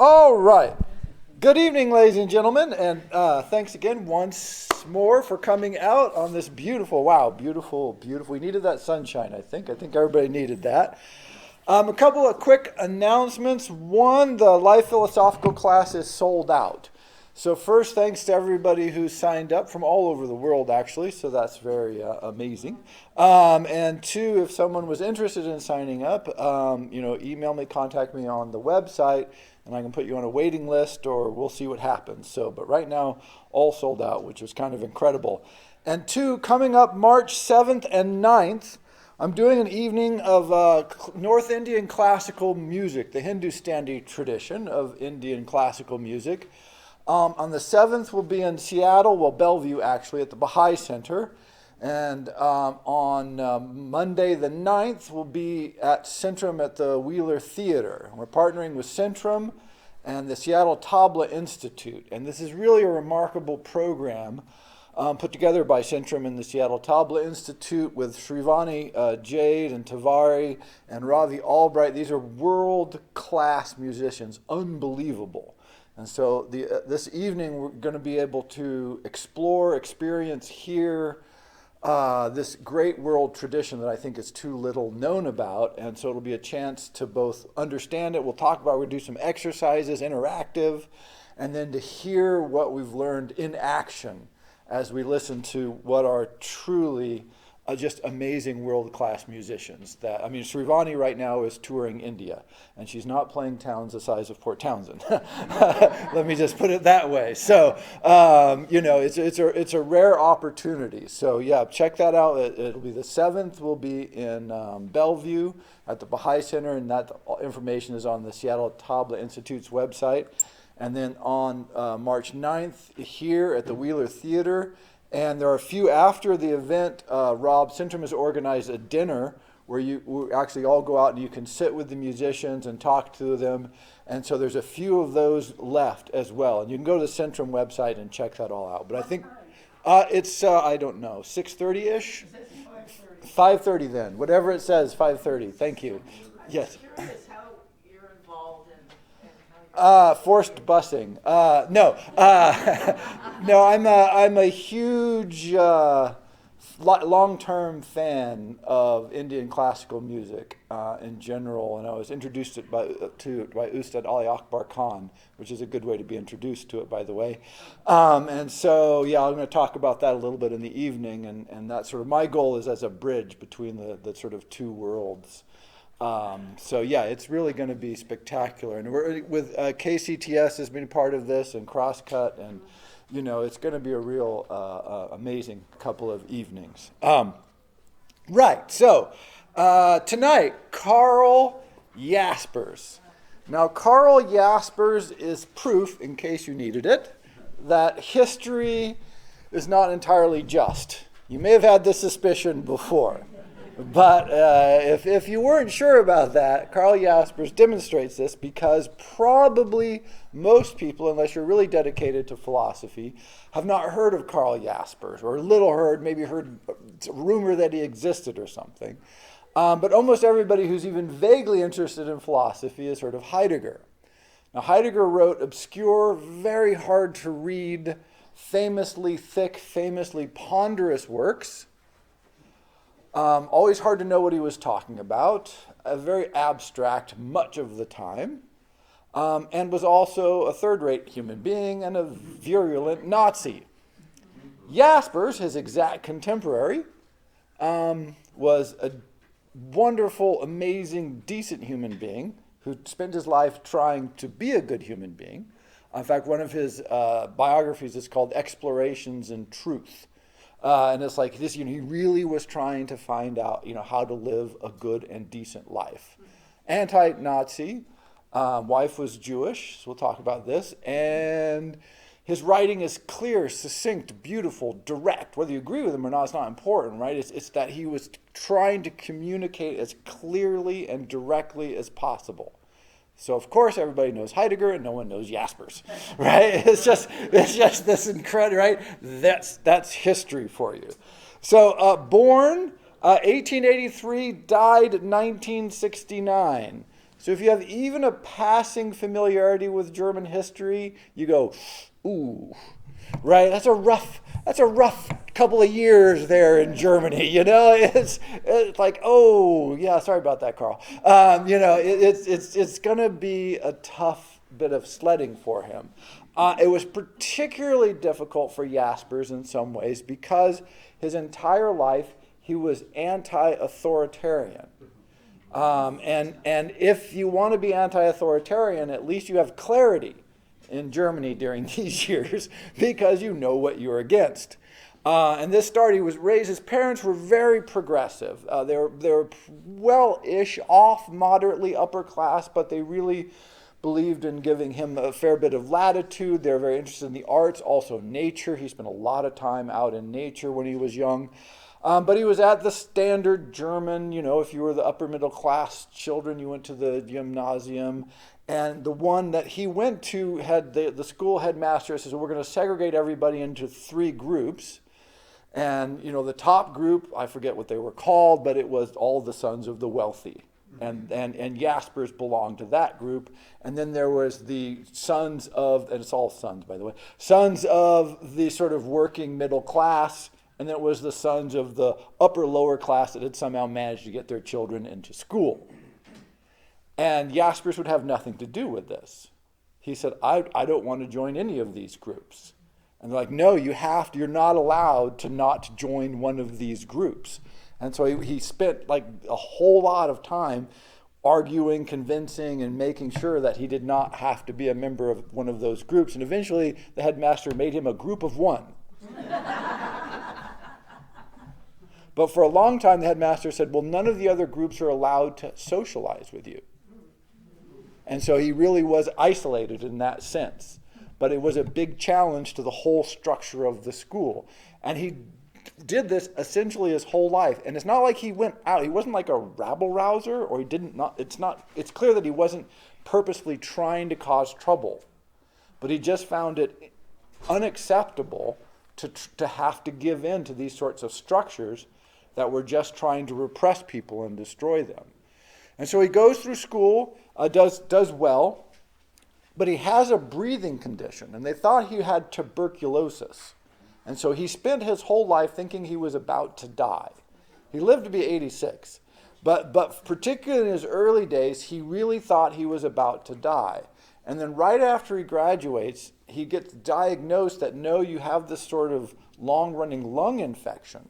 All right. Good evening, ladies and gentlemen, and thanks again once more for coming out on this beautiful, beautiful. We needed that sunshine, I think. I think everybody needed that. A couple of quick announcements. One, the Life Philosophical class is sold out. So first, thanks to everybody who signed up from all over the world, actually, so that's very amazing. And two, if someone was interested in signing up, email me, contact me on the website, and I can put you on a waiting list, or we'll see what happens. But right now, all sold out, which is kind of incredible. And two, coming up March 7th and 9th, I'm doing an evening of North Indian classical music, the Hindustani tradition of Indian classical music. On the 7th, we'll be in Seattle, Bellevue actually, at the Baha'i Center. And on Monday the 9th, we'll be at Centrum at the Wheeler Theater. We're partnering with Centrum and the Seattle Tabla Institute. And this is really a remarkable program put together by Centrum and the Seattle Tabla Institute with Shrivani Jade and Tavari and Ravi Albright. These are world-class musicians, unbelievable. And so this evening, we're going to be able to explore, experience, hear this great world tradition that I think is too little known about. And so it'll be a chance to both understand it. We'll talk about, we'll do some exercises, interactive, and then to hear what we've learned in action as we listen to what are truly just amazing world-class musicians. Srivani right now is touring India, and she's not playing towns the size of Port Townsend. Let me just put it that way. So, it's a rare opportunity. So, yeah, check that out. It'll be the 7th. We'll be in Bellevue at the Baha'i Center, and that information is on the Seattle Tabla Institute's website. And then on March 9th, here at the Wheeler Theater. And there are a few after the event. Rob Centrum has organized a dinner where you actually all go out and you can sit with the musicians and talk to them. And so there's a few of those left as well. And you can go to the Centrum website and check that all out. But I think it's, I don't know, 6:30-ish? 5:30 then. Whatever it says, 5:30. Thank you. Yes. Forced busing. No, I'm a huge long-term fan of Indian classical music in general, and I was introduced to it by Ustad Ali Akbar Khan, which is a good way to be introduced to it, by the way. And so, yeah, I'm going to talk about that a little bit in the evening, and that's sort of my goal is as a bridge between the sort of two worlds. It's really going to be spectacular. And we're with KCTS has been part of this, and Crosscut, and it's going to be a real amazing couple of evenings. So tonight, Karl Jaspers. Now, Karl Jaspers is proof, in case you needed it, that history is not entirely just. You may have had this suspicion before. But if you weren't sure about that, Karl Jaspers demonstrates this because probably most people, unless you're really dedicated to philosophy, have not heard of Karl Jaspers, or little heard, maybe heard a rumor that he existed or something. But almost everybody who's even vaguely interested in philosophy has heard of Heidegger. Now, Heidegger wrote obscure, very hard to read, famously thick, famously ponderous works. Always hard to know what he was talking about, very abstract much of the time, and was also a third-rate human being and a virulent Nazi. Jaspers, his exact contemporary, was a wonderful, amazing, decent human being who spent his life trying to be a good human being. In fact, one of his biographies is called Explorations in Truth. And it's like this, he really was trying to find out, how to live a good and decent life. Anti-Nazi, wife was Jewish, so we'll talk about this. And his writing is clear, succinct, beautiful, direct. Whether you agree with him or not, it's not important, right? It's that he was trying to communicate as clearly and directly as possible. So, of course, everybody knows Heidegger and no one knows Jaspers, right? It's just this incredible, right? That's history for you. So, born 1883, died 1969. So if you have even a passing familiarity with German history, you go, ooh, right? That's a rough couple of years there in Germany. It's like, oh yeah, sorry about that, Karl. It's going to be a tough bit of sledding for him. It was particularly difficult for Jaspers in some ways because his entire life he was anti-authoritarian. And if you want to be anti-authoritarian, at least you have clarity in Germany during these years because you know what you're against. And this started, he was raised, his parents were very progressive. They were well-ish, off moderately upper class, but they really believed in giving him a fair bit of latitude. They were very interested in the arts, also nature. He spent a lot of time out in nature when he was young. But he was at the standard German, if you were the upper middle class children, you went to the gymnasium. And the one that he went to had the school headmaster says, we're going to segregate everybody into 3 groups. And, the top group, I forget what they were called, but it was all the sons of the wealthy. And Jaspers belonged to that group. And then there was the sons of, and it's all sons, by the way, sons of the sort of working middle class. And then it was the sons of the upper lower class that had somehow managed to get their children into school. And Jaspers would have nothing to do with this. He said, I don't want to join any of these groups. And they're like, no, you're not allowed to not join one of these groups. And so he spent like a whole lot of time arguing, convincing, and making sure that he did not have to be a member of one of those groups. And eventually the headmaster made him a group of 1. But for a long time, the headmaster said, well, none of the other groups are allowed to socialize with you. And so he really was isolated in that sense. But it was a big challenge to the whole structure of the school. And he did this essentially his whole life. And it's not like he went out. He wasn't like a rabble-rouser, or it's clear that he wasn't purposely trying to cause trouble. But he just found it unacceptable to have to give in to these sorts of structures that were just trying to repress people and destroy them. And so he goes through school, does well, but he has a breathing condition, and they thought he had tuberculosis. And so he spent his whole life thinking he was about to die. He lived to be 86, but particularly in his early days, he really thought he was about to die. And then right after he graduates, he gets diagnosed that, no, you have this sort of long-running lung infection.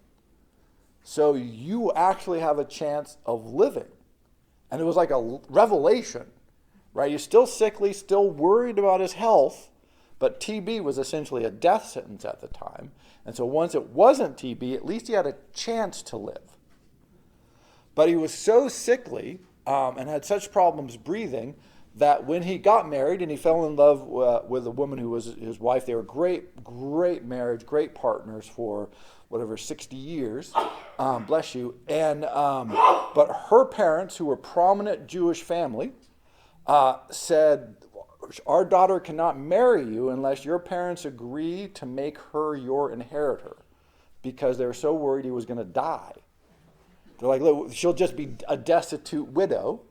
So you actually have a chance of living. And it was like a revelation, right? You're still sickly, still worried about his health, but TB was essentially a death sentence at the time. And so once it wasn't TB, at least he had a chance to live. But he was so sickly and had such problems breathing that when he got married and he fell in love with a woman who was his wife, they were great marriage, great partners for 60 years, bless you. And but her parents, who were prominent Jewish family, said, our daughter cannot marry you unless your parents agree to make her your inheritor, because they were so worried he was going to die. They're like, look, she'll just be a destitute widow.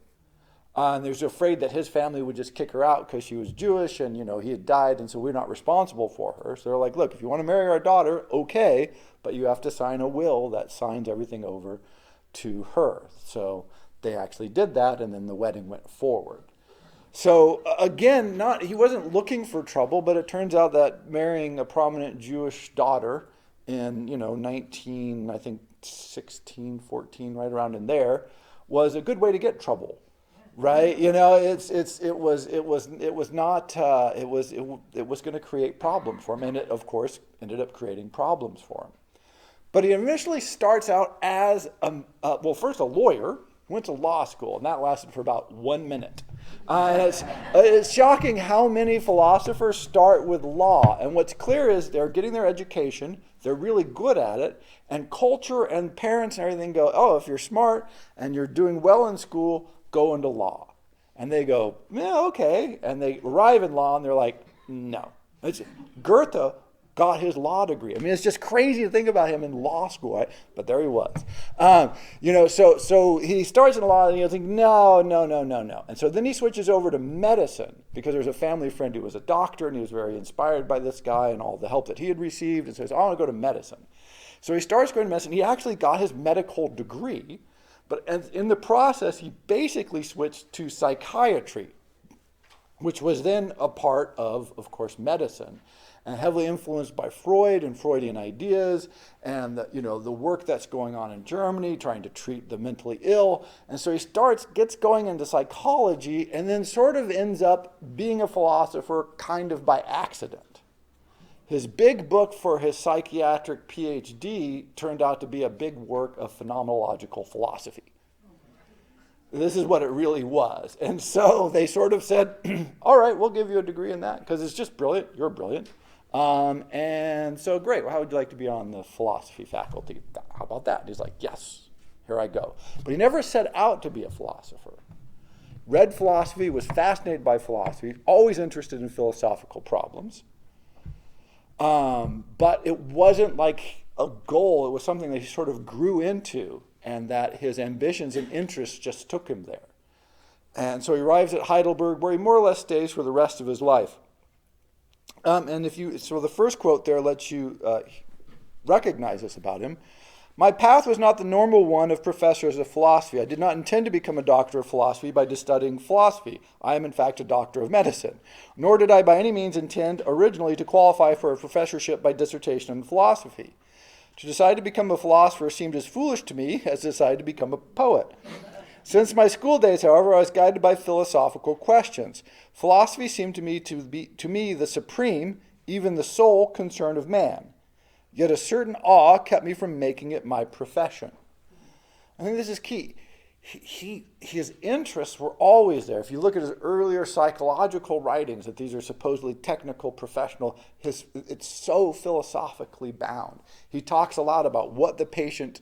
And they were afraid that his family would just kick her out because she was Jewish and, he had died, and so we're not responsible for her. So they're like, look, if you want to marry our daughter, okay, but you have to sign a will that signs everything over to her. So they actually did that, and then the wedding went forward. So again, he wasn't looking for trouble, but it turns out that marrying a prominent Jewish daughter in, 16, 14, right around in there, was a good way to get trouble. Right, it was going to create problems for him, and it of course ended up creating problems for him. But he initially starts out as first a lawyer, went to law school, and that lasted for about 1 minute. And it's shocking how many philosophers start with law, and what's clear is they're getting their education, they're really good at it, and culture and parents and everything go, oh, if you're smart and you're doing well in school, go into law. And they go, yeah, okay. And they arrive in law and they're like, no. Goethe got his law degree. I mean, it's just crazy to think about him in law school, right? But there he was. So he starts in law and you think, no. And so then he switches over to medicine because there's a family friend who was a doctor and he was very inspired by this guy and all the help that he had received and says, I want to go to medicine. So he starts going to medicine. He actually got his medical degree, but in the process, he basically switched to psychiatry, which was then a part of course, medicine, and heavily influenced by Freud and Freudian ideas and the work that's going on in Germany, trying to treat the mentally ill. And so he gets going into psychology and then sort of ends up being a philosopher kind of by accident. His big book for his psychiatric PhD turned out to be a big work of phenomenological philosophy. This is what it really was. And so they sort of said, all right, we'll give you a degree in that because it's just brilliant. You're brilliant. And so great. Well, how would you like to be on the philosophy faculty? How about that? And he's like, yes, here I go. But he never set out to be a philosopher. Read philosophy, was fascinated by philosophy, always interested in philosophical problems. But it wasn't like a goal. It was something that he sort of grew into, and that his ambitions and interests just took him there. And so he arrives at Heidelberg, where he more or less stays for the rest of his life. So the first quote there lets you recognize this about him. My path was not the normal one of professors of philosophy. I did not intend to become a doctor of philosophy by just studying philosophy. I am, in fact, a doctor of medicine. Nor did I by any means intend originally to qualify for a professorship by dissertation in philosophy. To decide to become a philosopher seemed as foolish to me as to decide to become a poet. Since my school days, however, I was guided by philosophical questions. Philosophy seemed to me the supreme, even the sole concern of man. Yet a certain awe kept me from making it my profession. I think this is key. His interests were always there. If you look at his earlier psychological writings, that these are supposedly technical, professional, it's so philosophically bound. He talks a lot about what the patient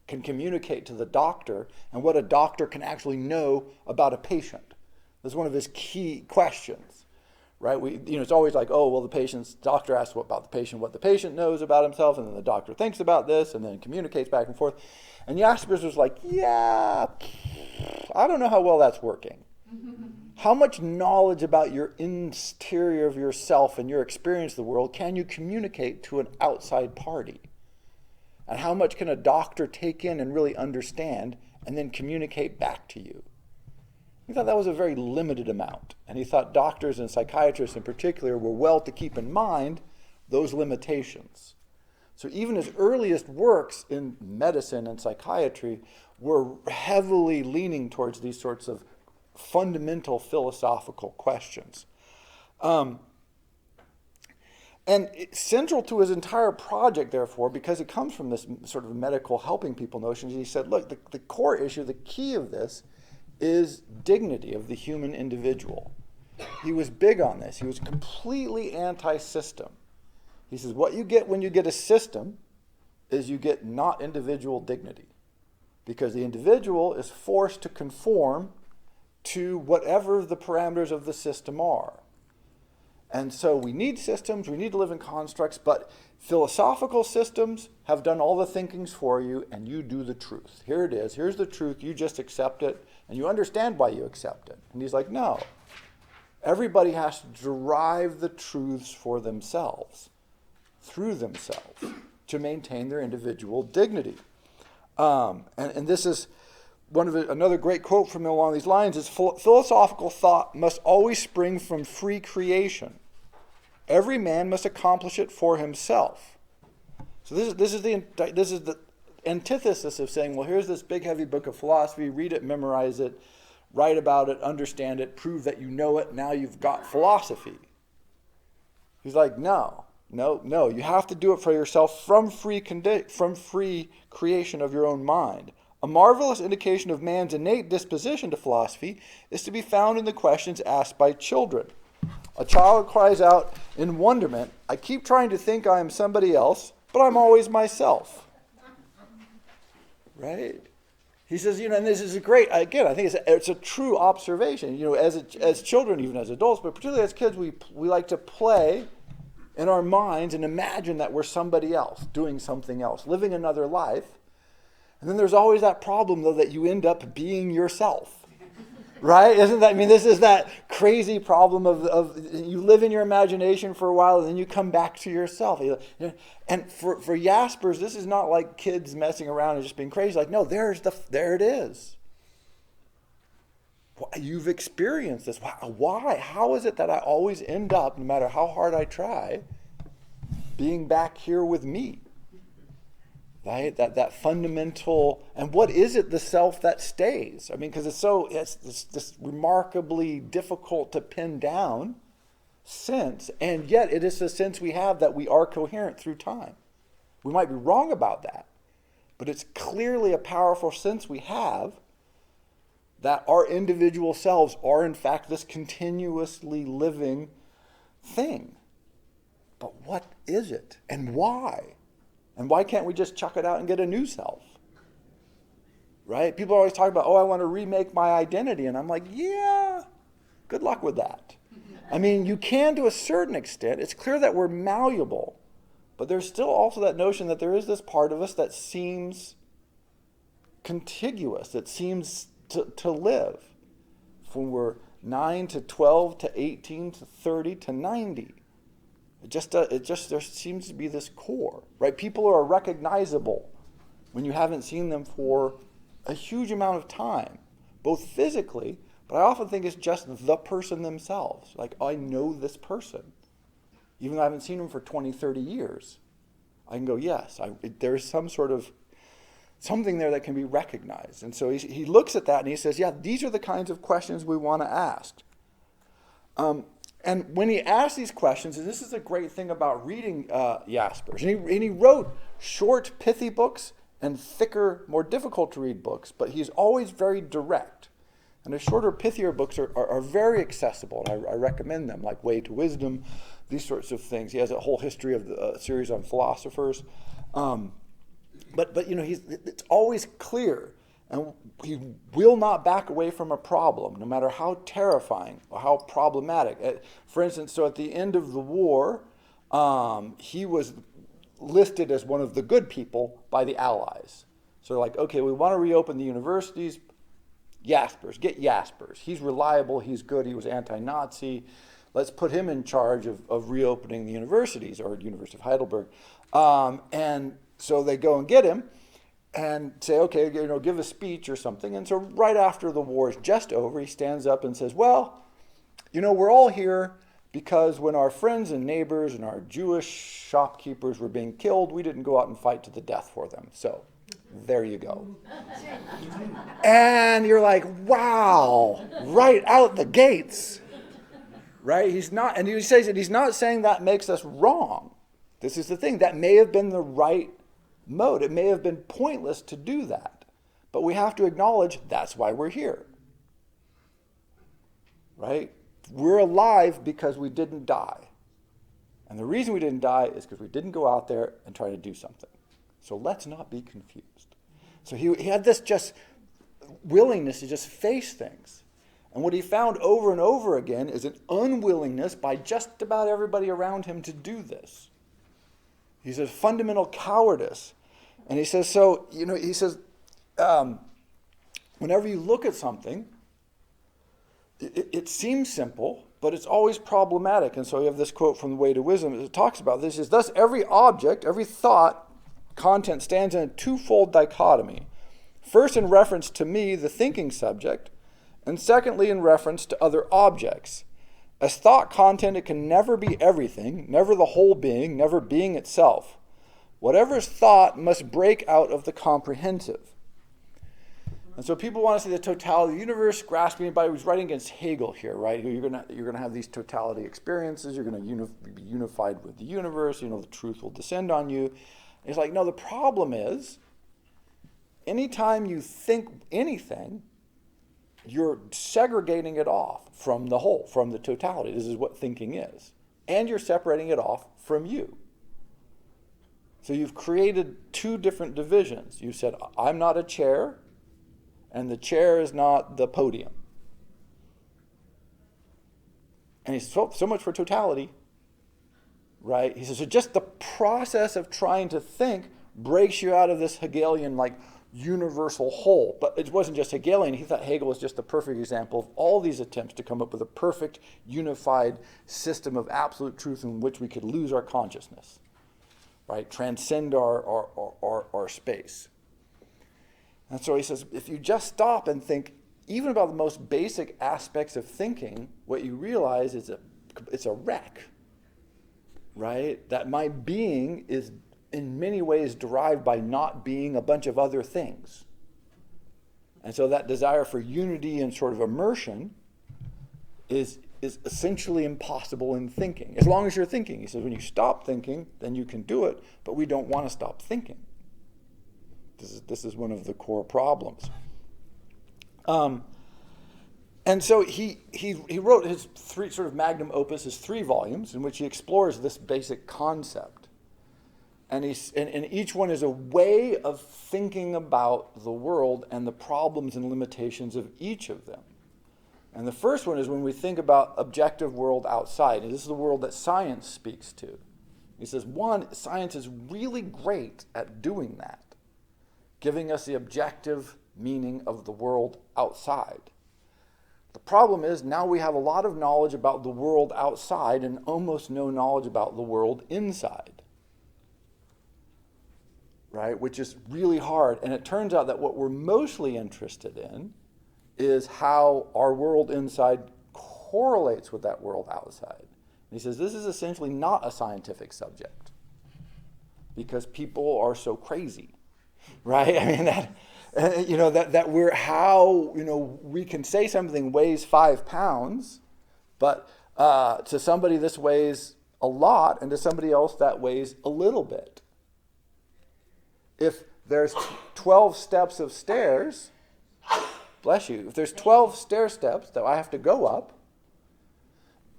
can communicate to the doctor and what a doctor can actually know about a patient. That's one of his key questions, right? It's always like, oh, well, doctor asks about the patient, what the patient knows about himself, and then the doctor thinks about this and then communicates back and forth. And Jaspers was like, yeah, I don't know how well that's working. How much knowledge about your interior of yourself and your experience of the world can you communicate to an outside party? And how much can a doctor take in and really understand and then communicate back to you? He thought that was a very limited amount. And he thought doctors and psychiatrists in particular were well to keep in mind those limitations. So even his earliest works in medicine and psychiatry were heavily leaning towards these sorts of fundamental philosophical questions. And central to his entire project, therefore, because it comes from this sort of medical helping people notion, he said, look, the core issue, the key of this is dignity of the human individual. He was big on this. He was completely anti-system. He says, what you get when you get a system is you get not individual dignity, because the individual is forced to conform to whatever the parameters of the system are. And so we need systems, we need to live in constructs, but philosophical systems have done all the thinkings for you, and you do the truth. Here it is, here's the truth, you just accept it, and you understand why you accept it. And he's like, no. Everybody has to derive the truths for themselves, through themselves, to maintain their individual dignity. And this is another great quote from him along these lines is, philosophical thought must always spring from free creation. Every man must accomplish it for himself. So this is the antithesis of saying, well, here's this big heavy book of philosophy, read it, memorize it, write about it, understand it, prove that you know it, now you've got philosophy. He's like, no, you have to do it for yourself from free creation of your own mind. A marvelous indication of man's innate disposition to philosophy is to be found in the questions asked by children. A child cries out in wonderment, I keep trying to think I am somebody else, but I'm always myself. Right? He says, and this is great, again, I think it's a true observation. As children, even as adults, but particularly as kids, we like to play in our minds and imagine that we're somebody else, doing something else, living another life. And then there's always that problem, though, that you end up being yourself. Right? Isn't that, I mean, this is that crazy problem of you live in your imagination for a while and then you come back to yourself. And for Jaspers, this is not like kids messing around and just being crazy. Like, no, there it is. You've experienced this. Why? How is it that I always end up, no matter how hard I try, being back here with me? Right? That fundamental, and what is it, the self that stays? I mean, because it's this remarkably difficult to pin down sense, and yet it is the sense we have that we are coherent through time. We might be wrong about that, but it's clearly a powerful sense we have that our individual selves are in fact this continuously living thing. But what is it, and why? And why can't we just chuck it out and get a new self? Right? People always talk about, I want to remake my identity. And I'm like, yeah, good luck with that. I mean, you can to a certain extent. It's clear that we're malleable. But there's still also that notion that there is this part of us that seems contiguous, that seems to live. From we're 9 to 12 to 18 to 30 to 90. There seems to be this core, right? People are recognizable when you haven't seen them for a huge amount of time, both physically, but I often think it's just the person themselves. Like, I know this person. Even though I haven't seen them for 20, 30 years, I can go, yes, there's some sort of something there that can be recognized. And so he looks at that and he says, yeah, these are the kinds of questions we want to ask. And when he asks these questions, and this is a great thing about reading Jaspers, and he wrote short, pithy books and thicker, more difficult to read books, but he's always very direct. And the shorter, pithier books are very accessible, and I recommend them, like Way to Wisdom, these sorts of things. He has a whole history of the series on philosophers. But it's always clear. And he will not back away from a problem, no matter how terrifying or how problematic. For instance, so at the end of the war, he was listed as one of the good people by the Allies. So they're like, okay, we want to reopen the universities. Jaspers, get Jaspers. He's reliable, he's good, he was anti-Nazi. Let's put him in charge of reopening the universities, or University of Heidelberg. And so they go and get him. And say, okay, give a speech or something. And so right after the war is just over, he stands up and says, well, we're all here because when our friends and neighbors and our Jewish shopkeepers were being killed, we didn't go out and fight to the death for them. So there you go. And you're like, wow, right out the gates. Right? He's not, and he says that he's not saying that makes us wrong. This is the thing. That may have been the right mode. It may have been pointless to do that, but we have to acknowledge that's why we're here. Right? We're alive because we didn't die. And the reason we didn't die is because we didn't go out there and try to do something. So let's not be confused. So he had this just willingness to just face things. And what he found over and over again is an unwillingness by just about everybody around him to do this. He says fundamental cowardice. And he says, whenever you look at something, it seems simple, but it's always problematic. And so you have this quote from The Way to Wisdom that talks about this. It says, thus every object, every thought, content stands in a twofold dichotomy. First, in reference to me, the thinking subject, and secondly, in reference to other objects. As thought content, it can never be everything, never the whole being, never being itself. Whatever is thought must break out of the comprehensive. And so people want to see the totality of the universe, grasping it by, he's writing against Hegel here, right? You're going to have these totality experiences, you're going to be unified with the universe, the truth will descend on you. And he's like, no, the problem is, anytime you think anything, you're segregating it off from the whole, from the totality. This is what thinking is. And you're separating it off from you. So you've created two different divisions. You said, I'm not a chair, and the chair is not the podium. And he's so much for totality. right? He says, so just the process of trying to think breaks you out of this Hegelian, like, universal whole. But it wasn't just Hegelian. He thought Hegel was just the perfect example of all these attempts to come up with a perfect, unified system of absolute truth in which we could lose our consciousness, right? Transcend our space. And so he says, if you just stop and think even about the most basic aspects of thinking, what you realize is it's a wreck, right? That my being is in many ways derived by not being a bunch of other things. And so that desire for unity and sort of immersion is essentially impossible in thinking. As long as you're thinking. He says, when you stop thinking, then you can do it, but we don't want to stop thinking. This is one of the core problems. And so he wrote his three sort of magnum opus, his 3 volumes, in which he explores this basic concept. And each one is a way of thinking about the world and the problems and limitations of each of them. And the first one is when we think about objective world outside. And this is the world that science speaks to. He says, one, science is really great at doing that, giving us the objective meaning of the world outside. The problem is now we have a lot of knowledge about the world outside and almost no knowledge about the world inside. Right, which is really hard. And it turns out that what we're mostly interested in is how our world inside correlates with that world outside. And he says this is essentially not a scientific subject because people are so crazy, right? I mean, that we're how, we can say something weighs 5 pounds, but to somebody this weighs a lot, and to somebody else that weighs a little bit. If there's 12 steps of stairs, bless you, if there's 12 stair steps that I have to go up,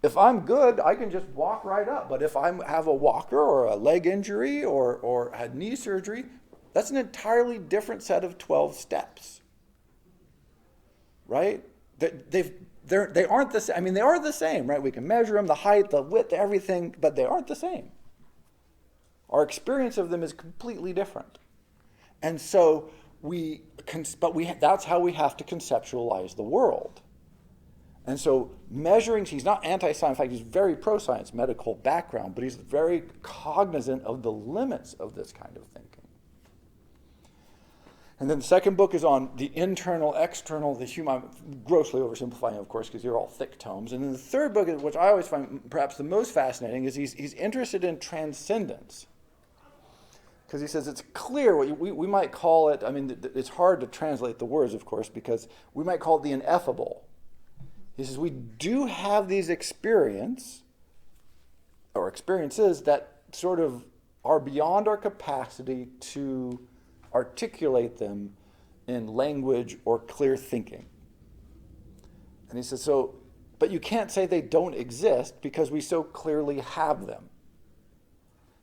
if I'm good, I can just walk right up. But if I have a walker or a leg injury or had knee surgery, that's an entirely different set of 12 steps, right? They aren't the same. I mean, they are the same, right? We can measure them, the height, the width, everything, but they aren't the same. Our experience of them is completely different. And so that's how we have to conceptualize the world. And so measuring, he's not anti-science, in fact, he's very pro-science, medical background, but he's very cognizant of the limits of this kind of thinking. And then the second book is on the internal, external, the human, grossly oversimplifying, of course, because they're all thick tomes. And then the third book, which I always find perhaps the most fascinating, is he's interested in transcendence. Because he says it's clear, we might call it, I mean, it's hard to translate the words, of course, because we might call it the ineffable. He says we do have these experiences that sort of are beyond our capacity to articulate them in language or clear thinking. And he says, but you can't say they don't exist because we so clearly have them.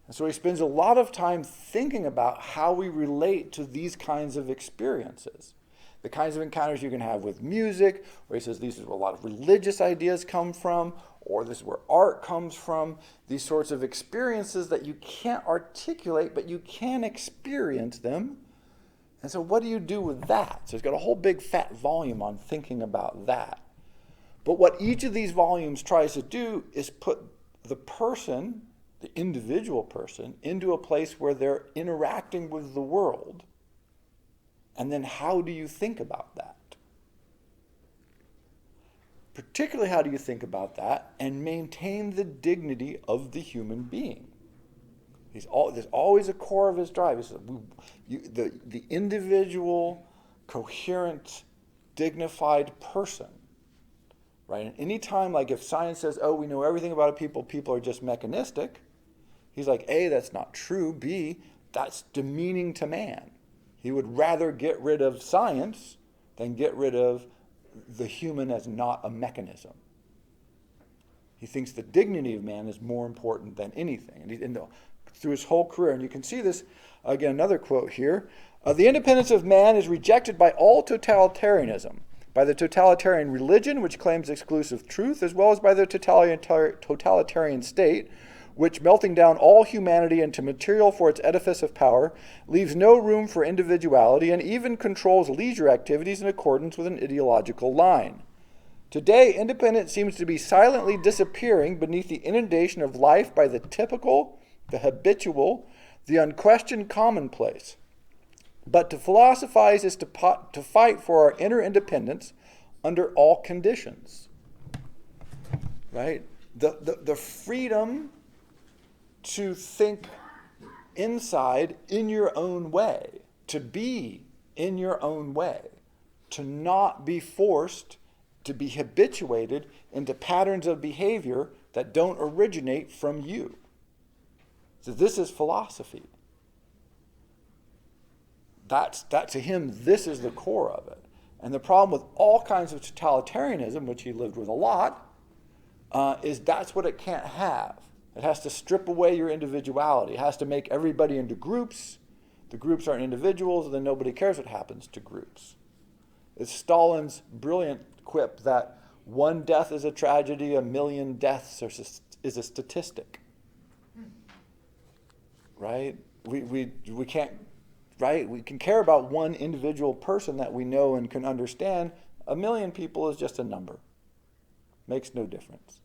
And so he spends a lot of time thinking about how we relate to these kinds of experiences. The kinds of encounters you can have with music, where he says these is where a lot of religious ideas come from, or this is where art comes from, these sorts of experiences that you can't articulate, but you can experience them. And so what do you do with that? So he's got a whole big fat volume on thinking about that. But what each of these volumes tries to do is put the person, the individual person, into a place where they're interacting with the world. And then how do you think about that? Particularly, how do you think about that and maintain the dignity of the human being? There's always a core of his drive. He says, the individual, coherent, dignified person. Right? And any time, like if science says, oh, we know everything about a people are just mechanistic, he's like, A, that's not true. B, that's demeaning to man. He would rather get rid of science than get rid of the human as not a mechanism. He thinks the dignity of man is more important than anything. And through his whole career, and you can see this, again, another quote here, the independence of man is rejected by all totalitarianism, by the totalitarian religion, which claims exclusive truth, as well as by the totalitarian state, which, melting down all humanity into material for its edifice of power, leaves no room for individuality and even controls leisure activities in accordance with an ideological line. Today, independence seems to be silently disappearing beneath the inundation of life by the typical, the habitual, the unquestioned commonplace. But to philosophize is to fight for our inner independence under all conditions. Right? The freedom to think inside in your own way, to be in your own way, to not be forced to be habituated into patterns of behavior that don't originate from you. So this is philosophy. That to him, this is the core of it. And the problem with all kinds of totalitarianism, which he lived with a lot, is that's what it can't have. It has to strip away your individuality. It has to make everybody into groups. The groups aren't individuals, and then nobody cares what happens to groups. It's Stalin's brilliant quip that one death is a tragedy, a million deaths is a statistic. Right? We can't, right? We can care about one individual person that we know and can understand. A million people is just a number. Makes no difference.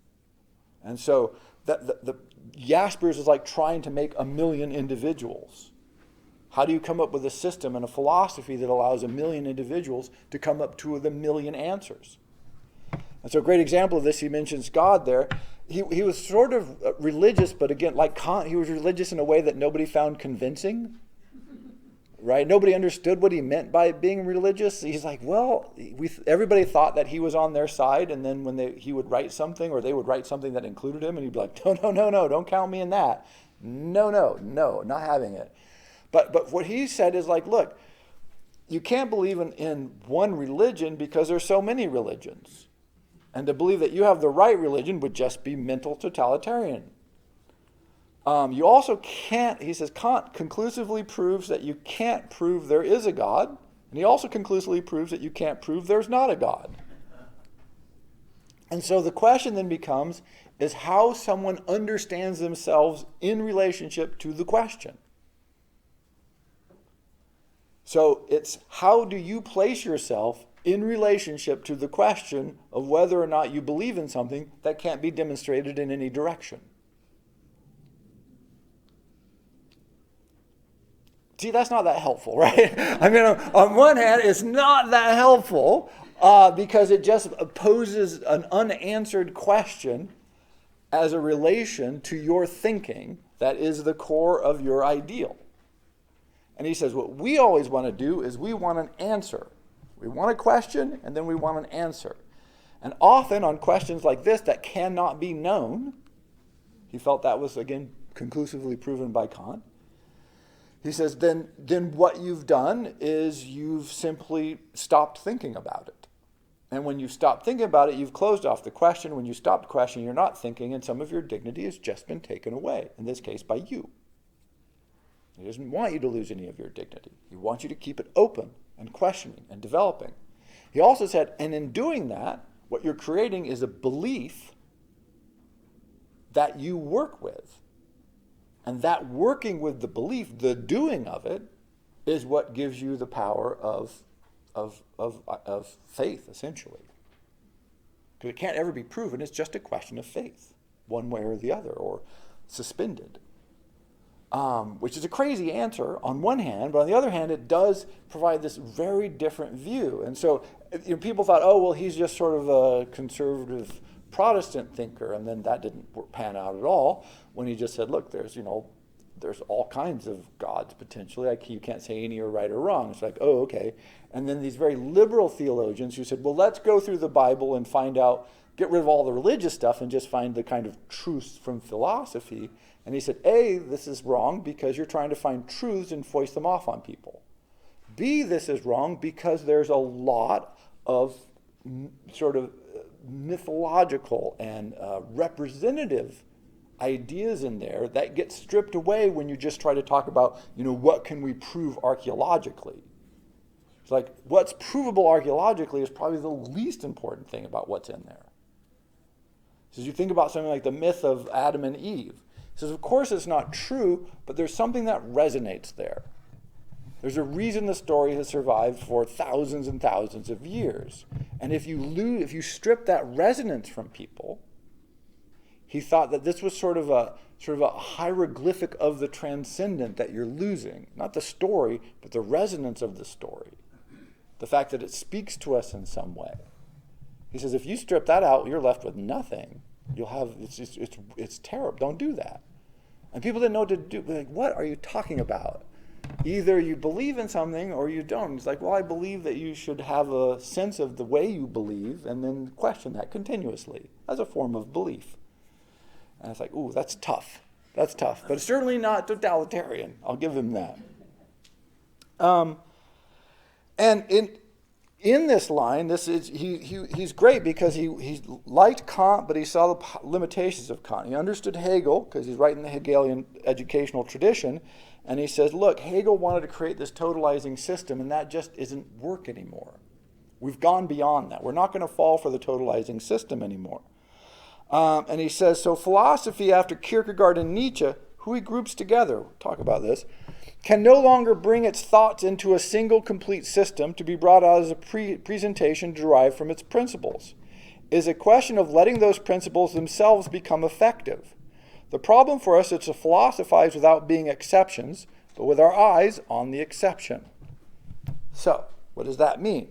And so the Jaspers is like trying to make a million individuals. How do you come up with a system and a philosophy that allows a million individuals to come up to the million answers? And so a great example of this, he mentions God there. He was sort of religious, but again, like Kant, he was religious in a way that nobody found convincing. Right? Nobody understood what he meant by being religious. He's like, well, everybody thought that he was on their side, and then when he would write something, or they would write something that included him, and he'd be like, no, don't count me in that. No, not having it. But what he said is like, look, you can't believe in one religion because there's so many religions. And to believe that you have the right religion would just be mental totalitarian. You also can't, he says, Kant conclusively proves that you can't prove there is a God. And he also conclusively proves that you can't prove there's not a God. And so the question then becomes, is how someone understands themselves in relationship to the question. So it's how do you place yourself in relationship to the question of whether or not you believe in something that can't be demonstrated in any direction. See, that's not that helpful, right? I mean, on one hand, it's not that helpful because it just poses an unanswered question as a relation to your thinking that is the core of your ideal. And he says, what we always want to do is we want an answer. We want a question, and then we want an answer. And often on questions like this that cannot be known, he felt that was, again, conclusively proven by Kant. He says, then what you've done is you've simply stopped thinking about it. And when you've stopped thinking about it, you've closed off the question. When you stopped questioning, you're not thinking, and some of your dignity has just been taken away, in this case by you. He doesn't want you to lose any of your dignity. He wants you to keep it open and questioning and developing. He also said, and in doing that, what you're creating is a belief that you work with. And that working with the belief, the doing of it, is what gives you the power of faith, essentially. Because it can't ever be proven. It's just a question of faith, one way or the other, or suspended. Which is a crazy answer on one hand, but on the other hand, it does provide this very different view. And so people thought, oh, well, he's just sort of a conservative Protestant thinker, and then that didn't pan out at all when he just said, look, there's all kinds of gods potentially. Like you can't say any are right or wrong. It's like, oh, okay. And then these very liberal theologians who said, well, let's go through the Bible and find out, get rid of all the religious stuff and just find the kind of truths from philosophy. And he said, A, this is wrong because you're trying to find truths and foist them off on people. B, this is wrong because there's a lot of sort of mythological and representative ideas in there that get stripped away when you just try to talk about, what can we prove archaeologically? It's like, what's provable archaeologically is probably the least important thing about what's in there. So as you think about something like the myth of Adam and Eve, He says, of course it's not true, but there's something that resonates there. There's a reason the story has survived for thousands and thousands of years. And if you strip that resonance from people, he thought that this was sort of a hieroglyphic of the transcendent that you're losing. Not the story, but the resonance of the story. The fact that it speaks to us in some way. He says, if you strip that out, you're left with nothing. It's terrible. Don't do that. And people didn't know what to do. They're like, what are you talking about? Either you believe in something or you don't. He's like, well, I believe that you should have a sense of the way you believe and then question that continuously as a form of belief. And it's like, ooh, that's tough. That's tough. But it's certainly not totalitarian. I'll give him that. And in this line, he's great because he liked Kant, but he saw the limitations of Kant. He understood Hegel because he's right in the Hegelian educational tradition. And he says, look, Hegel wanted to create this totalizing system, and that just isn't work anymore. We've gone beyond that. We're not going to fall for the totalizing system anymore. And he says, so philosophy after Kierkegaard and Nietzsche, who he groups together, we'll talk about this, can no longer bring its thoughts into a single complete system to be brought out as a presentation derived from its principles. It is a question of letting those principles themselves become effective. The problem for us is to philosophize without being exceptions, but with our eyes on the exception. So, what does that mean?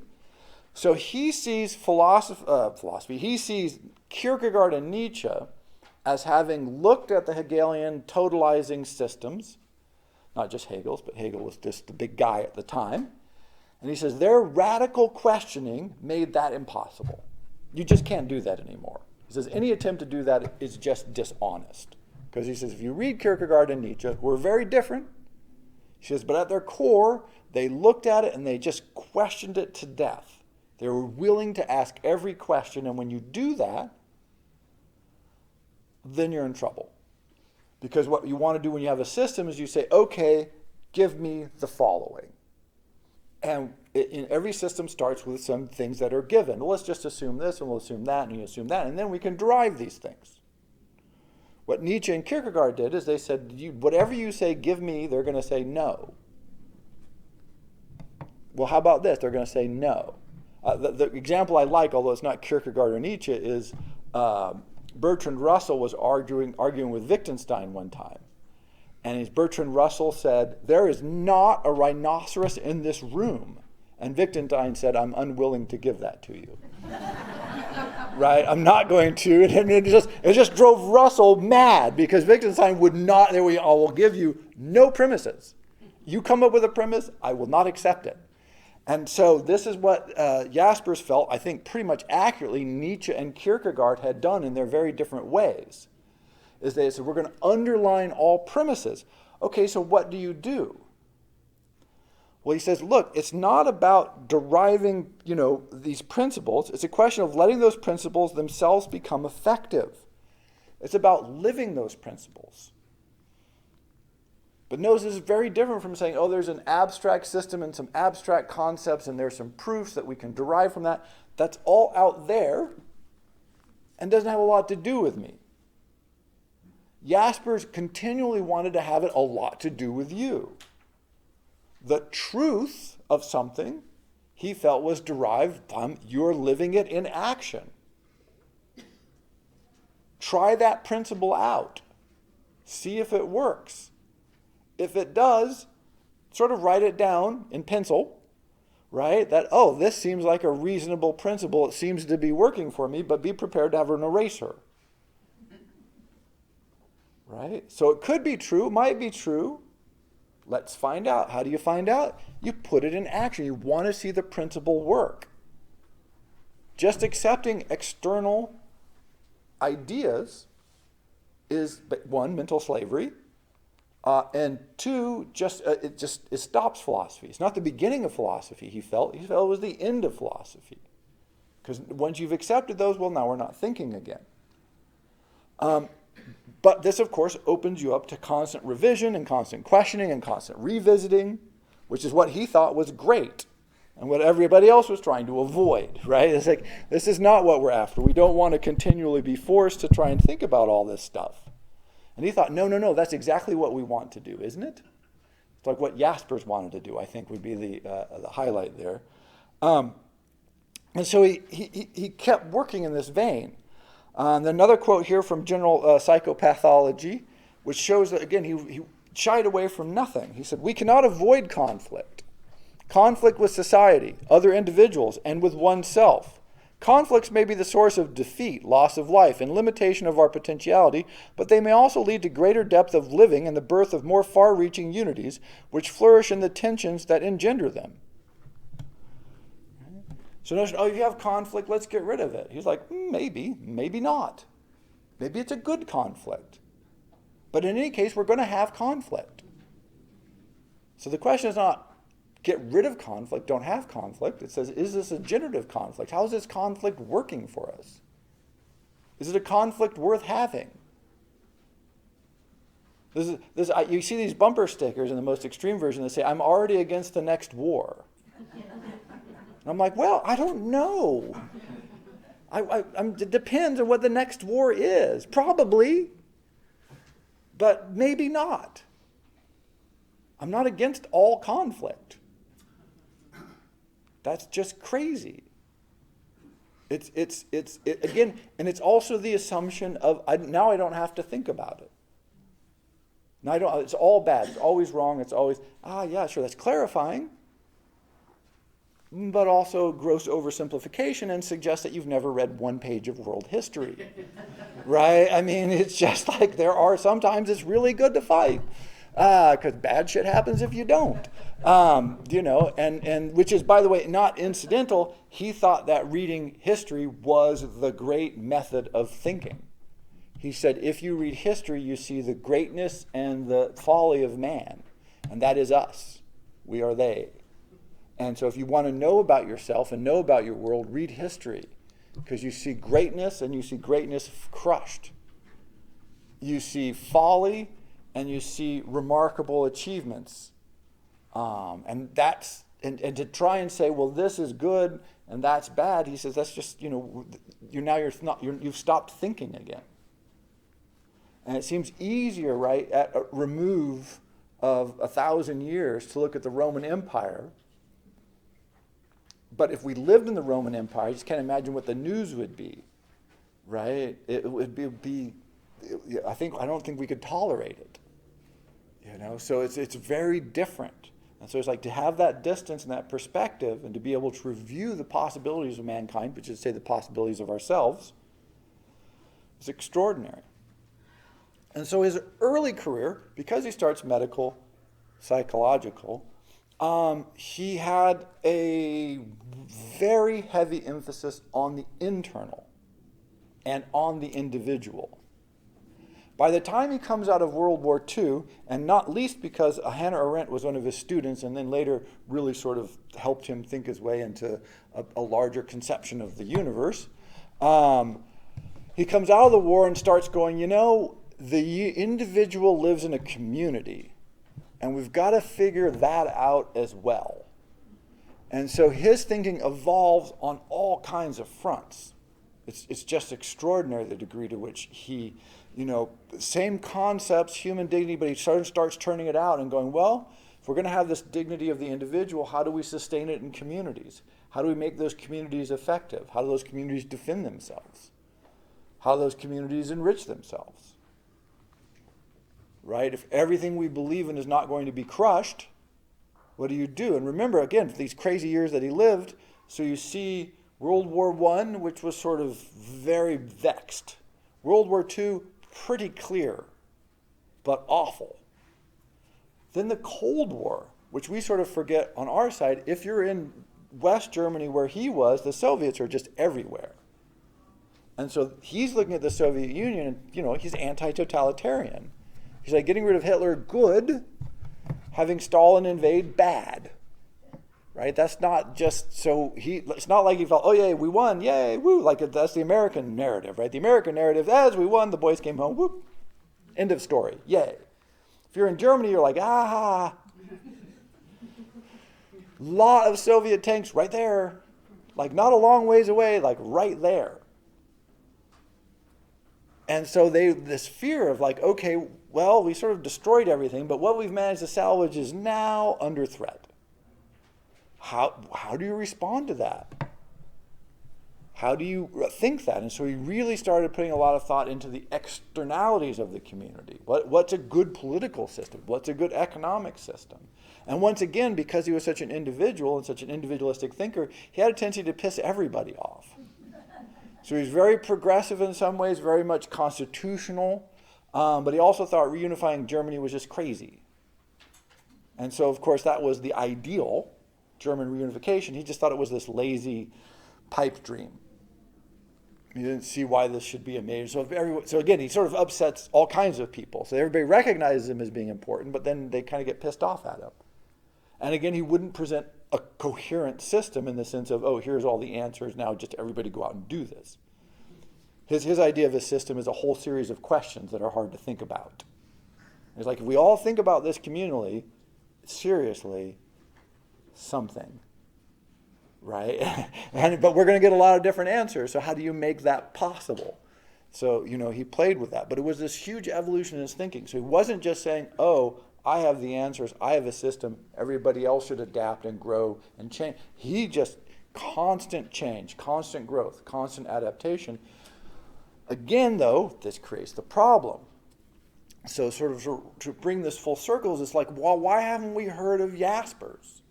So he sees philosophy, he sees Kierkegaard and Nietzsche as having looked at the Hegelian totalizing systems, not just Hegel's, but Hegel was just the big guy at the time. And he says their radical questioning made that impossible. You just can't do that anymore. He says any attempt to do that is just dishonest. Because he says if you read Kierkegaard and Nietzsche, who are very different, he says, but at their core, they looked at it and they just questioned it to death. They were willing to ask every question, and when you do that, then you're in trouble. Because what you want to do when you have a system is you say, okay, give me the following. And in every system starts with some things that are given. Well, let's just assume this, and we'll assume that, and you assume that, and then we can derive these things. What Nietzsche and Kierkegaard did is they said, whatever you say, give me, they're going to say no. Well, how about this? They're going to say no. The example I like, although it's not Kierkegaard or Nietzsche, is Bertrand Russell was arguing with Wittgenstein one time. And Bertrand Russell said, there is not a rhinoceros in this room. And Wittgenstein said, I'm unwilling to give that to you. Right? I'm not going to. And it just drove Russell mad because Wittgenstein would not, I will give you no premises. You come up with a premise, I will not accept it. And so this is what Jaspers felt, I think pretty much accurately, Nietzsche and Kierkegaard had done in their very different ways. Is they said, we're going to underline all premises. Okay, so what do you do? Well, he says, look, it's not about deriving, these principles. It's a question of letting those principles themselves become effective. It's about living those principles. But notice this is very different from saying, oh, there's an abstract system and some abstract concepts and there's some proofs that we can derive from that. That's all out there and doesn't have a lot to do with me. Jaspers continually wanted to have it a lot to do with you. The truth of something he felt was derived from you're living it in action. Try that principle out. See if it works. If it does, sort of write it down in pencil, right? That, oh, this seems like a reasonable principle. It seems to be working for me, but be prepared to have an eraser. Right? So it could be true, it might be true. Let's find out. How do you find out? You put it in action. You want to see the principle work. Just accepting external ideas is, one, mental slavery, and two, it stops philosophy. It's not the beginning of philosophy, he felt. He felt it was the end of philosophy. Because once you've accepted those, well, now we're not thinking again. But this, of course, opens you up to constant revision and constant questioning and constant revisiting, which is what he thought was great and what everybody else was trying to avoid, right? It's like, this is not what we're after. We don't want to continually be forced to try and think about all this stuff. And he thought, no, that's exactly what we want to do, isn't it? It's like what Jaspers wanted to do, I think, would be the highlight there. And so he kept working in this vein. Another quote here from General Psychopathology, which shows that, again, he shied away from nothing. He said, we cannot avoid conflict. Conflict with society, other individuals, and with oneself. Conflicts may be the source of defeat, loss of life, and limitation of our potentiality, but they may also lead to greater depth of living and the birth of more far-reaching unities, which flourish in the tensions that engender them. So notion, if you have conflict, let's get rid of it. He's like, maybe not. Maybe it's a good conflict. But in any case, we're going to have conflict. So the question is not, get rid of conflict, don't have conflict. It says, is this a generative conflict? How is this conflict working for us? Is it a conflict worth having? You see these bumper stickers in the most extreme version that say, I'm already against the next war. And I'm like, well, I don't know. It depends on what the next war is. Probably, but maybe not. I'm not against all conflict. That's just crazy. It's again, and it's also the assumption of now I don't have to think about it. Now I don't. It's all bad. It's always wrong. It's always yeah, sure. That's clarifying, but also gross oversimplification and suggests that you've never read one page of world history, right? I mean, it's just like sometimes it's really good to fight. Because bad shit happens if you don't, and which is, by the way, not incidental. He thought that reading history was the great method of thinking. He said, if you read history, you see the greatness and the folly of man, and that is us. We are they. And so if you want to know about yourself and know about your world, read history, because you see greatness and you see greatness crushed. You see folly and you see remarkable achievements. And to try and say, well, this is good and that's bad, he says, that's just, you've stopped thinking again. And it seems easier, right, at a remove of 1,000 years to look at the Roman Empire. But if we lived in the Roman Empire, I just can't imagine what the news would be, right? It would be I don't think we could tolerate it. So it's very different. And so it's like to have that distance and that perspective and to be able to review the possibilities of mankind, which is to say the possibilities of ourselves, is extraordinary. And so his early career, because he starts medical, psychological, he had a very heavy emphasis on the internal and on the individual. By the time he comes out of World War II, and not least because Hannah Arendt was one of his students and then later really sort of helped him think his way into a larger conception of the universe, he comes out of the war and starts going, the individual lives in a community, and we've got to figure that out as well. And so his thinking evolves on all kinds of fronts. It's just extraordinary the degree to which he, same concepts, human dignity, but he starts turning it out and going, well, if we're going to have this dignity of the individual, how do we sustain it in communities? How do we make those communities effective? How do those communities defend themselves? How do those communities enrich themselves? Right? If everything we believe in is not going to be crushed, what do you do? And remember, again, these crazy years that he lived, so you see World War I, which was sort of very vexed. World War II, pretty clear, but awful. Then the Cold War, which we sort of forget on our side. If you're in West Germany where he was, the Soviets are just everywhere. And so he's looking at the Soviet Union and, he's anti-totalitarian. He's like, getting rid of Hitler, good. Having Stalin invade, bad. Right? That's not just it's not like he felt, oh, yay, we won, yay, woo. Like that's the American narrative, right? The American narrative, as we won, the boys came home, whoop. End of story, yay. If you're in Germany, you're like, lot of Soviet tanks right there. Like not a long ways away, like right there. And so this fear of like, okay, well, we sort of destroyed everything, but what we've managed to salvage is now under threat. How do you respond to that? How do you think that? And so he really started putting a lot of thought into the externalities of the community. What's a good political system? What's a good economic system? And once again, because he was such an individual and such an individualistic thinker, he had a tendency to piss everybody off. So he's very progressive in some ways, very much constitutional, but he also thought reunifying Germany was just crazy. And so, of course, that was the ideal, German reunification. He just thought it was this lazy pipe dream. He didn't see why this should be a major. So again, he sort of upsets all kinds of people. So everybody recognizes him as being important, but then they kind of get pissed off at him. And again, he wouldn't present a coherent system in the sense of, oh, here's all the answers, now just everybody go out and do this. His idea of a system is a whole series of questions that are hard to think about. It's like, if we all think about this communally, seriously, something, right? But we're going to get a lot of different answers, so how do you make that possible? So, he played with that. But it was this huge evolution in his thinking. So he wasn't just saying, oh, I have the answers, I have a system, everybody else should adapt and grow and change. He just constant change, constant growth, constant adaptation. Again, though, this creates the problem. So sort of to bring this full circle, it's like, well, why haven't we heard of Jaspers?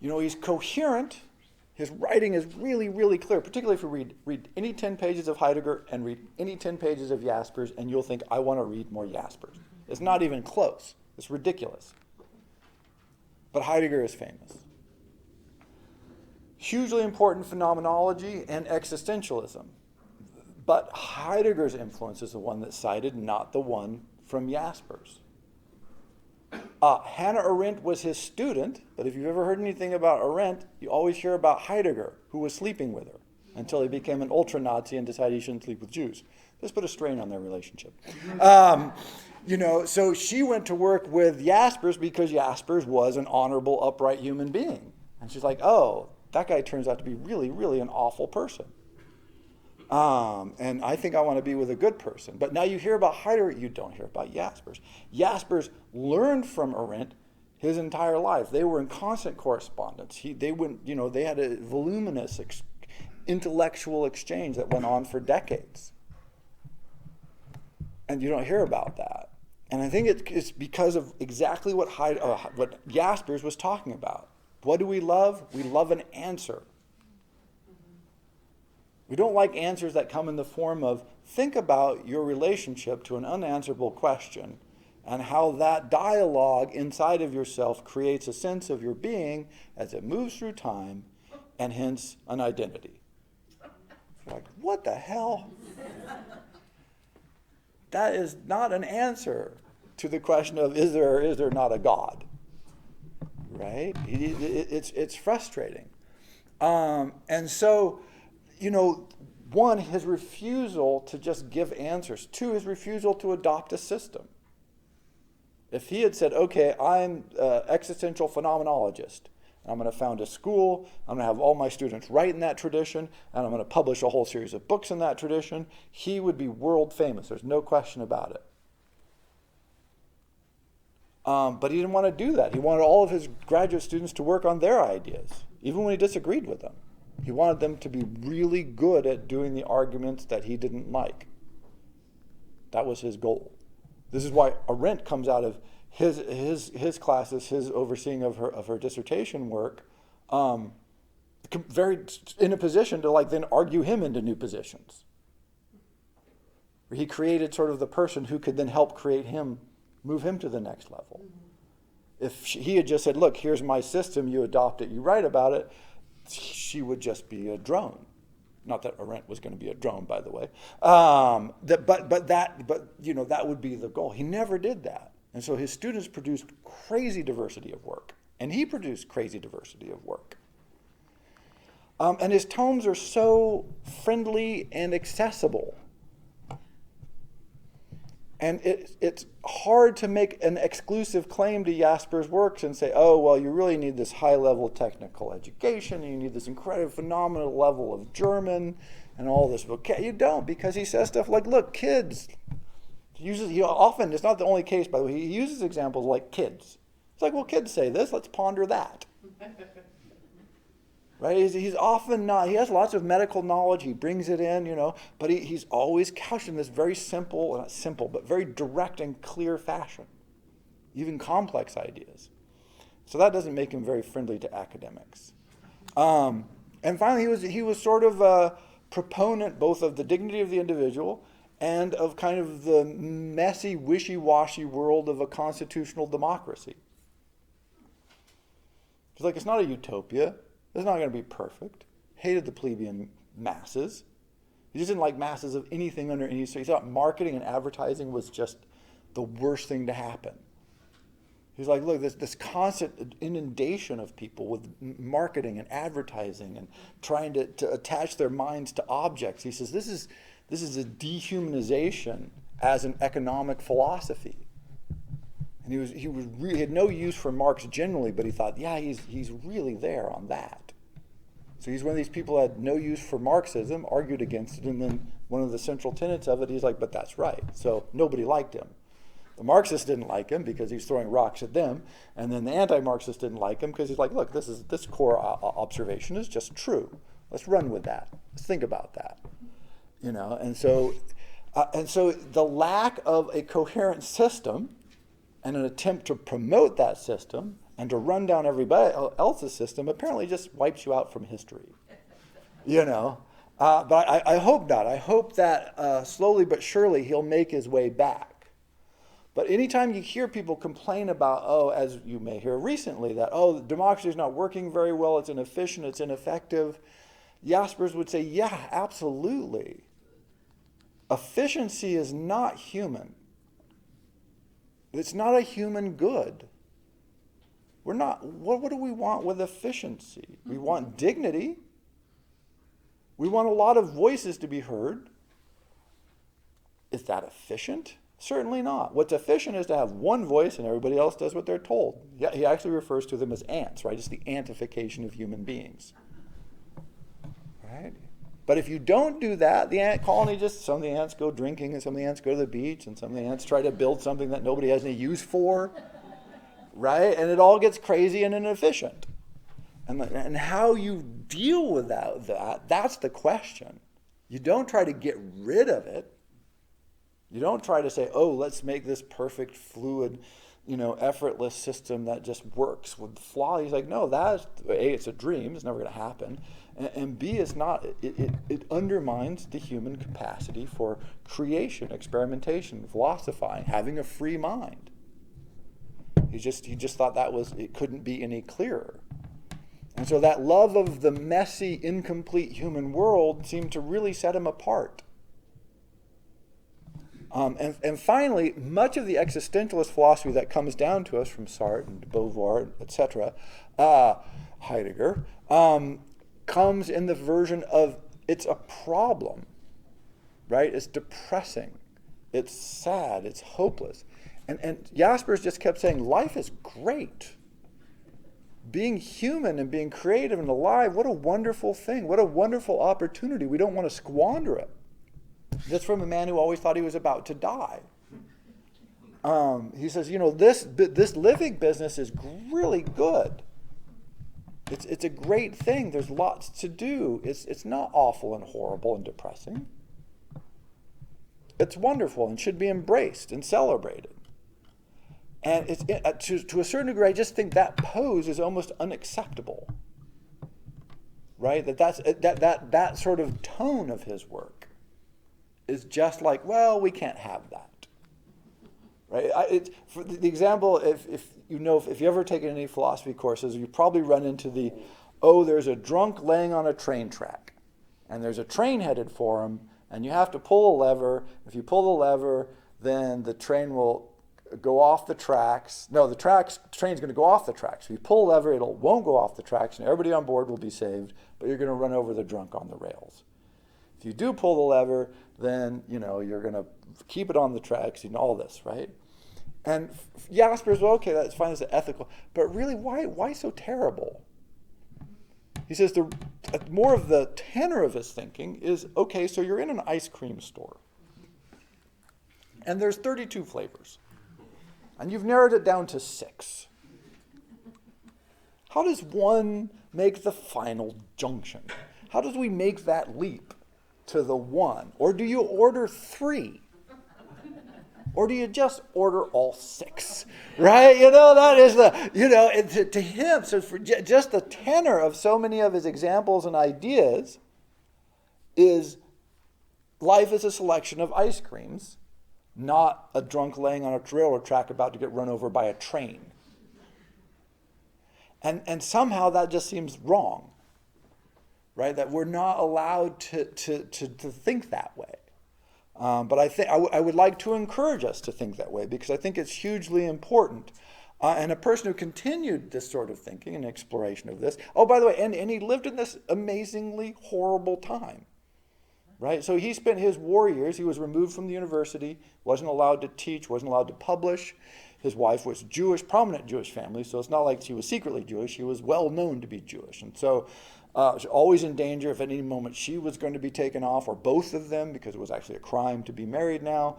He's coherent. His writing is really, really clear, particularly if you read any 10 pages of Heidegger and read any 10 pages of Jaspers, and you'll think, I want to read more Jaspers. It's not even close. It's ridiculous. But Heidegger is famous. Hugely important phenomenology and existentialism. But Heidegger's influence is the one that's cited, not the one from Jaspers. Hannah Arendt was his student, but if you've ever heard anything about Arendt, you always hear about Heidegger, who was sleeping with her, until he became an ultra-Nazi and decided he shouldn't sleep with Jews. This put a strain on their relationship. So she went to work with Jaspers because Jaspers was an honorable, upright human being. And she's like, oh, that guy turns out to be really, really an awful person. And I think I want to be with a good person. But now you hear about Heidegger, you don't hear about Jaspers. Jaspers learned from Arendt his entire life. They were in constant correspondence. They had a voluminous intellectual exchange that went on for decades. And you don't hear about that. And I think it's because of exactly what Jaspers was talking about. What do we love? We love an answer. We don't like answers that come in the form of, think about your relationship to an unanswerable question and how that dialogue inside of yourself creates a sense of your being as it moves through time and hence an identity. You're like, what the hell? That is not an answer to the question of is there or is there not a God, right? It's frustrating. And so, one, his refusal to just give answers. Two, his refusal to adopt a system. If he had said, okay, I'm an existential phenomenologist, and I'm going to found a school, I'm going to have all my students write in that tradition, and I'm going to publish a whole series of books in that tradition, he would be world famous. There's no question about it. But he didn't want to do that. He wanted all of his graduate students to work on their ideas, even when he disagreed with them. He wanted them to be really good at doing the arguments that he didn't like. That was his goal. This is why Arendt comes out of his classes, his overseeing of her dissertation work, very in a position to then argue him into new positions. He created sort of the person who could then help create him, move him to the next level. If he had just said, look, here's my system, you adopt it, you write about it, she would just be a drone. Not that Arendt was going to be a drone, by the way. That would be the goal. He never did that. And so his students produced crazy diversity of work. And he produced crazy diversity of work. And his tomes are so friendly and accessible. And it's hard to make an exclusive claim to Jaspers' works and say, oh, well, you really need this high-level technical education, and you need this incredible, phenomenal level of German and all this. But you don't, because he says stuff like, look, kids. Often, it's not the only case, by the way, he uses examples like kids. It's like, well, kids say this, let's ponder that. Right? He's often not, he has lots of medical knowledge, he brings it in, but he's always couched in this very simple, not simple, but very direct and clear fashion, even complex ideas. So that doesn't make him very friendly to academics. And finally, he was sort of a proponent both of the dignity of the individual and of kind of the messy, wishy-washy world of a constitutional democracy. It's like, it's not a utopia. It's not going to be perfect. Hated the plebeian masses. He just didn't like masses of anything under any... So he thought marketing and advertising was just the worst thing to happen. He's like, look, this constant inundation of people with marketing and advertising and trying to attach their minds to objects. He says, this is a dehumanization as an economic philosophy. And he had no use for Marx generally, but he thought, yeah, he's really there on that. So he's one of these people who had no use for Marxism, argued against it, and then one of the central tenets of it, he's like, but that's right. So nobody liked him. The Marxists didn't like him because he's throwing rocks at them, and then the anti-Marxists didn't like him because he's like, look, this core observation is just true. Let's run with that. Let's think about that. And so the lack of a coherent system and an attempt to promote that system and to run down everybody else's system apparently just wipes you out from history. But I hope not. I hope that slowly but surely he'll make his way back. But anytime you hear people complain about, as you may hear recently, that, democracy is not working very well, it's inefficient, it's ineffective, Jaspers would say, yeah, absolutely. Efficiency is not human. It's not a human good. We're not, what do we want with efficiency? We want dignity. We want a lot of voices to be heard. Is that efficient? Certainly not. What's efficient is to have one voice and everybody else does what they're told. Yeah, he actually refers to them as ants, right? It's the antification of human beings. Right? But if you don't do that, the ant colony some of the ants go drinking, and some of the ants go to the beach, and some of the ants try to build something that nobody has any use for, right? And it all gets crazy and inefficient. And how you deal with that's the question. You don't try to get rid of it. You don't try to say, let's make this perfect, fluid, effortless system that just works with flaws. He's like, no, it's a dream. It's never going to happen. And B, it's not. It undermines the human capacity for creation, experimentation, philosophizing, having a free mind. He just thought it couldn't be any clearer. And so that love of the messy, incomplete human world seemed to really set him apart. And finally, much of the existentialist philosophy that comes down to us from Sartre and Beauvoir, etc., Heidegger, comes in the version of it's a problem, right? It's depressing, it's sad, it's hopeless. And Jaspers just kept saying, life is great. Being human and being creative and alive, what a wonderful thing, what a wonderful opportunity. We don't want to squander it. That's from a man who always thought he was about to die. He says, this living business is really good. It's a great thing. There's lots to do. It's not awful and horrible and depressing. It's wonderful and should be embraced and celebrated. And to a certain degree, I just think that pose is almost unacceptable. Right? That sort of tone of his work is just like, well, we can't have that. Right? For the example, if you ever taken any philosophy courses, you probably run into there's a drunk laying on a train track, and there's a train headed for him, and you have to pull a lever. If you pull the lever, then the train will go off the tracks. No, the train's going to go off the tracks. If you pull a lever, it won't go off the tracks, and everybody on board will be saved, but you're going to run over the drunk on the rails. If you do pull the lever, then, you're going to keep it on the tracks and all this, right? And Jaspers, well, okay, that's fine as ethical, but really, why so terrible? He says more of the tenor of his thinking is, okay, so you're in an ice cream store, and there's 32 flavors, and you've narrowed it down to 6. How does one make the final junction? How does we make that leap to the one? Or do you order 3? Or do you just order all 6? Right? That is to him, so for just the tenor of so many of his examples and ideas is life is a selection of ice creams, not a drunk laying on a railroad track about to get run over by a train. And somehow that just seems wrong, right? That we're not allowed to think that way. But I think I would like to encourage us to think that way, because I think it's hugely important. And a person who continued this sort of thinking and exploration of this, oh, by the way, and he lived in this amazingly horrible time, right? So he spent his war years, he was removed from the university, wasn't allowed to teach, wasn't allowed to publish. His wife was Jewish, prominent Jewish family, so it's not like she was secretly Jewish. She was well known to be Jewish. And so she was always in danger if at any moment she was going to be taken off, or both of them, because it was actually a crime to be married now.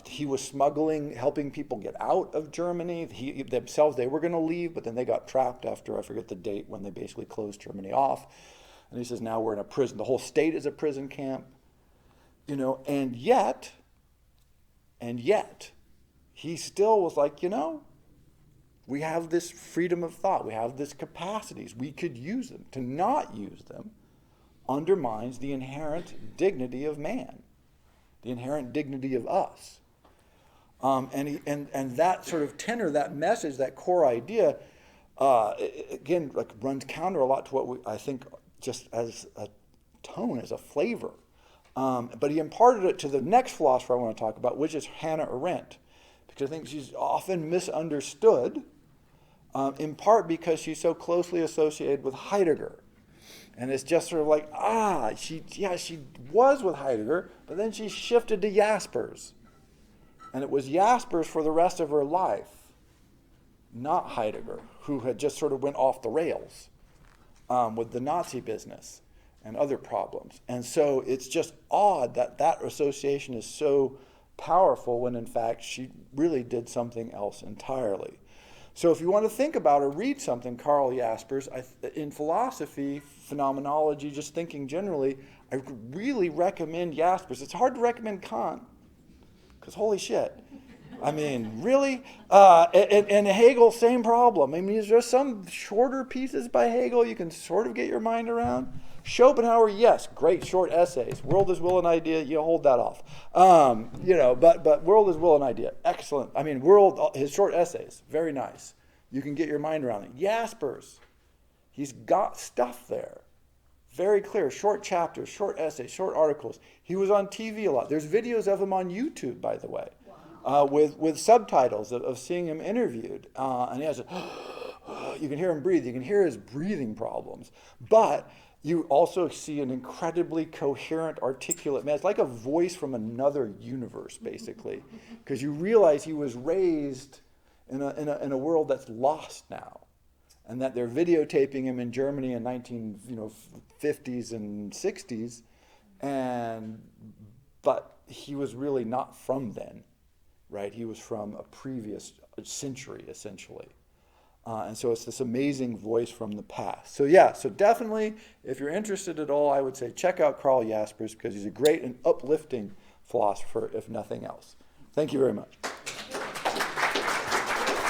He was smuggling, helping people get out of Germany. They were going to leave, but then they got trapped after, I forget the date, when they basically closed Germany off. And he says, now we're in a prison. The whole state is a prison camp. And yet, he still was like, we have this freedom of thought. We have these capacities. We could use them. To not use them undermines the inherent dignity of man, the inherent dignity of us. And that sort of tenor, that message, that core idea, again, runs counter a lot to what I think just as a tone, as a flavor. But he imparted it to the next philosopher I want to talk about, which is Hannah Arendt, because I think she's often misunderstood, in part because she's so closely associated with Heidegger. And it's just sort of like, she was with Heidegger, but then she shifted to Jaspers. And it was Jaspers for the rest of her life, not Heidegger, who had just sort of went off the rails with the Nazi business and other problems. And so it's just odd that association is so powerful when in fact she really did something else entirely. So if you want to think about or read something, Karl Jaspers, in philosophy, phenomenology, just thinking generally, I really recommend Jaspers. It's hard to recommend Kant, because holy shit. I mean, really? And Hegel, same problem. I mean, there's just some shorter pieces by Hegel you can sort of get your mind around. Schopenhauer, yes, great short essays. World is Will and Idea, you hold that off. But World is Will and Idea, excellent. I mean, his short essays, very nice. You can get your mind around it. Jaspers, he's got stuff there. Very clear, short chapters, short essays, short articles. He was on TV a lot. There's videos of him on YouTube, by the way, with subtitles of seeing him interviewed. And he has you can hear him breathe. You can hear his breathing problems. But you also see an incredibly coherent, articulate man. It's like a voice from another universe, basically, because you realize he was raised in a world that's lost now, and that they're videotaping him in Germany in 1950s and 60s, but he was really not from then, right? He was from a previous century, essentially. And so it's this amazing voice from the past. So definitely, if you're interested at all, I would say check out Karl Jaspers, because he's a great and uplifting philosopher, if nothing else. Thank you very much.